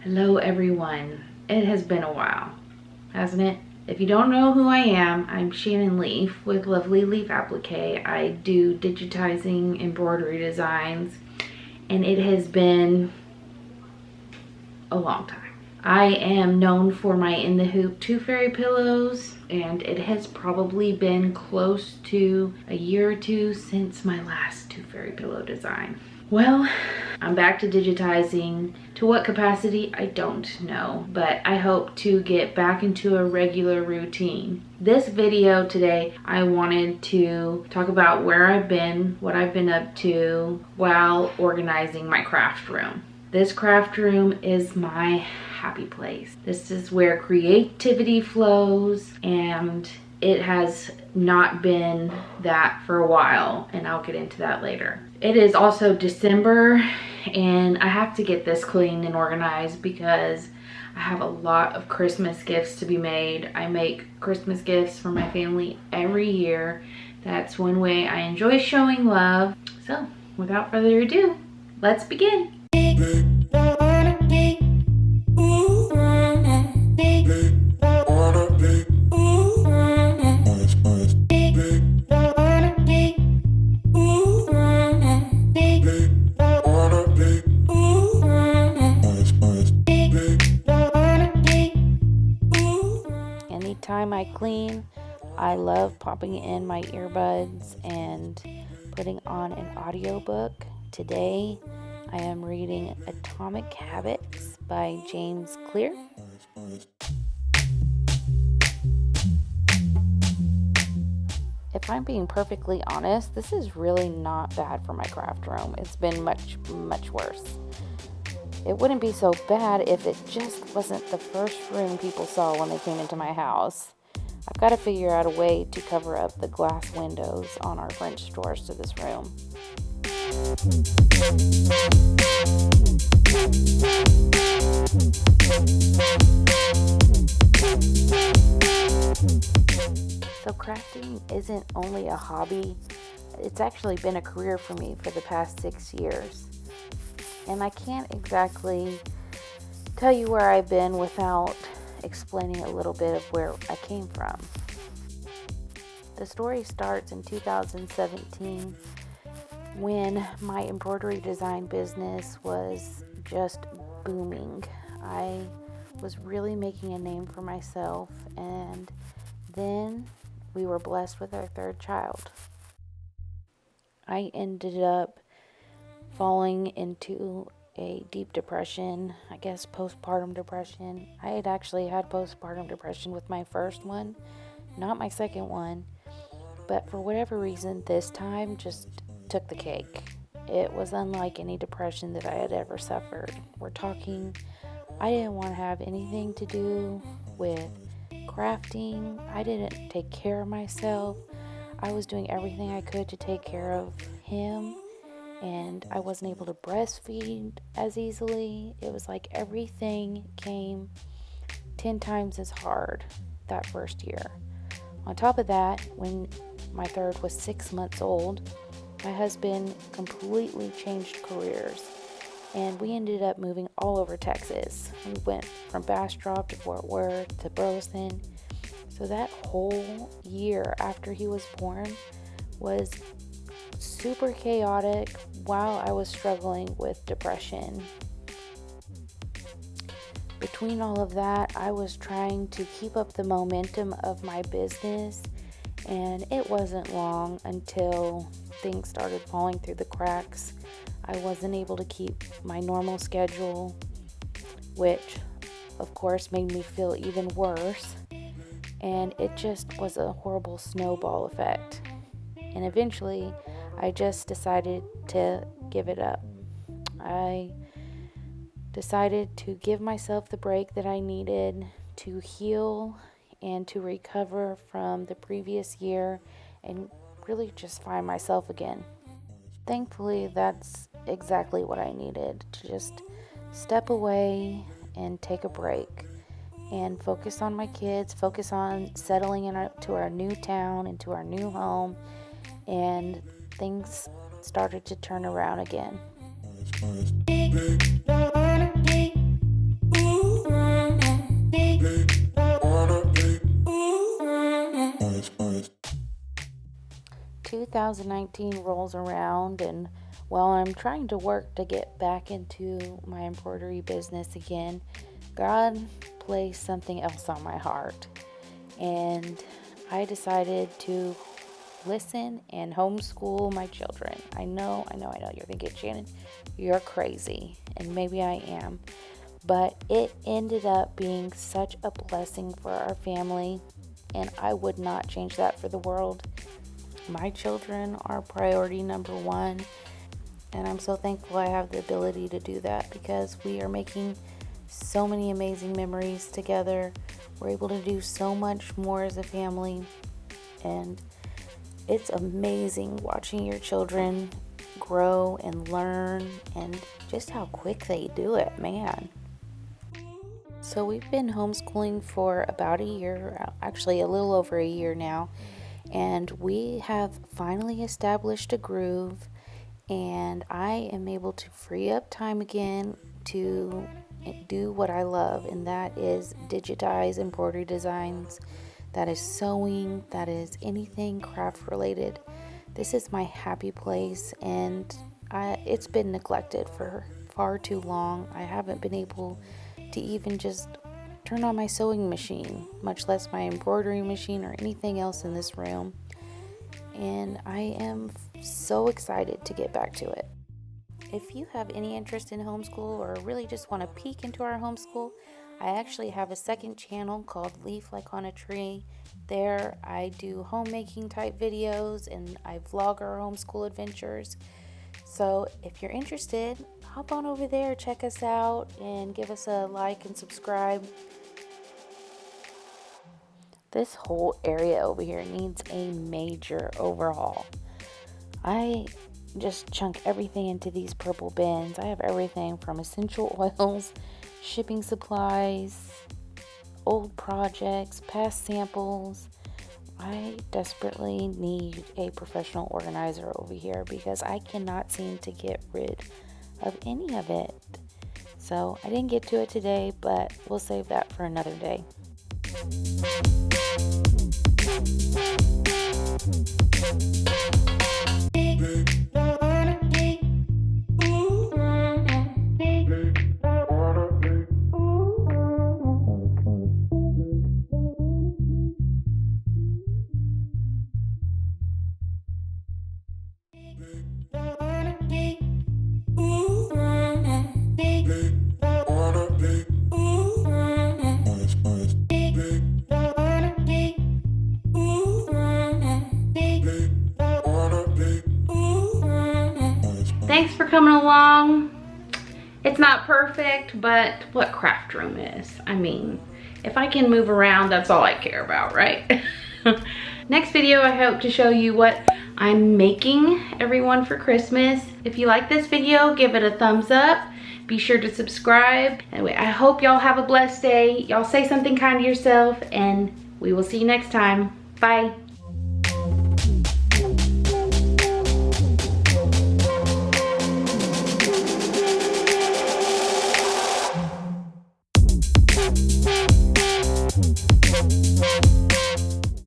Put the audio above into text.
Hello everyone. It has been a while, hasn't it? If you don't know who I am, I'm Shannon Leaf with Lovely Leaf Applique. I do digitizing embroidery designs, and it has been a long time. I am known for my In the Hoop 2 fairy pillows, and it has probably been close to a year or two since my last 2 fairy pillow design. Well, I'm back to digitizing. To what capacity, I don't know, but I hope to get back into a regular routine. This video today, I wanted to talk about where I've been, what I've been up to while organizing my craft room. This craft room is my happy place. This is where creativity flows, and it has not been that for a while, and I'll get into that later. It is also December, and I have to get this clean and organized because I have a lot of Christmas gifts to be made. I make Christmas gifts for my family every year. That's one way I enjoy showing love. So, without further ado, let's begin. Anytime I clean, I love popping in my earbuds and putting on an audiobook. Today, I am reading Atomic Habits by James Clear. If I'm being perfectly honest, this is really not bad for my craft room. It's been much, much worse. It wouldn't be so bad if it just wasn't the first room people saw when they came into my house. I've got to figure out a way to cover up the glass windows on our French doors to this room. So crafting isn't only a hobby, it's actually been a career for me for the past 6 years. And I can't exactly tell you where I've been without explaining a little bit of where I came from. The story starts in 2017 when my embroidery design business was just booming. I was really making a name for myself, and then we were blessed with our third child. I ended up falling into a deep depression, I guess postpartum depression. I had actually had postpartum depression with my first one, not my second one, but for whatever reason, this time just took the cake. It was unlike any depression that I had ever suffered. We're talking, I didn't want to have anything to do with crafting. I didn't take care of myself. I was doing everything I could to take care of him, and I wasn't able to breastfeed as easily. It was like everything came 10 times as hard that first year. On top of that, when my third was 6 months old, my husband completely changed careers, and we ended up moving all over Texas. We went from Bastrop to Fort Worth to Burleson. So that whole year after he was born was super chaotic while I was struggling with depression. Between all of that, I was trying to keep up the momentum of my business, and it wasn't long until things started falling through the cracks. I wasn't able to keep my normal schedule, which of course made me feel even worse, and it just was a horrible snowball effect. And eventually I just decided to give it up. I decided to give myself the break that I needed to heal and to recover from the previous year and really just find myself again. Thankfully, that's exactly what I needed, to just step away and take a break and focus on my kids, focus on settling into our new town, into our new home, and things started to turn around again. 2019 rolls around, and while I'm trying to work to get back into my embroidery business again, God placed something else on my heart, and I decided to listen and homeschool my children. I know, you're thinking, Shannon, you're crazy, and maybe I am, but it ended up being such a blessing for our family, and I would not change that for the world. My children are priority number one, and I'm so thankful I have the ability to do that, because we are making so many amazing memories together. We're able to do so much more as a family, and it's amazing watching your children grow and learn, and just how quick they do it, man. So we've been homeschooling for about a year, actually a little over a year now, and we have finally established a groove, and I am able to free up time again to do what I love, and that is digitize embroidery designs, that is sewing, that is anything craft related. This is my happy place, and it's been neglected for far too long. I haven't been able to even just turn on my sewing machine, much less my embroidery machine or anything else in this room. And I am so excited to get back to it. If you have any interest in homeschool, or really just want to peek into our homeschool, I actually have a second channel called Leaf Like on a Tree. There I do homemaking type videos, and I vlog our homeschool adventures. So if you're interested, hop on over there, check us out, and give us a like and subscribe. This whole area over here needs a major overhaul. I just chunk everything into these purple bins. I have everything from essential oils, shipping supplies, old projects, past samples. I desperately need a professional organizer over here, because I cannot seem to get rid of any of it. So I didn't get to it today, but we'll save that for another day. Thanks for coming along. It's not perfect, but what craft room is? I mean, if I can move around, that's all I care about, right? Next video, I hope to show you what I'm making everyone for Christmas. If you like this video, give it a thumbs up. Be sure to subscribe. Anyway, I hope y'all have a blessed day. Y'all say something kind to yourself, and we will see you next time. Bye.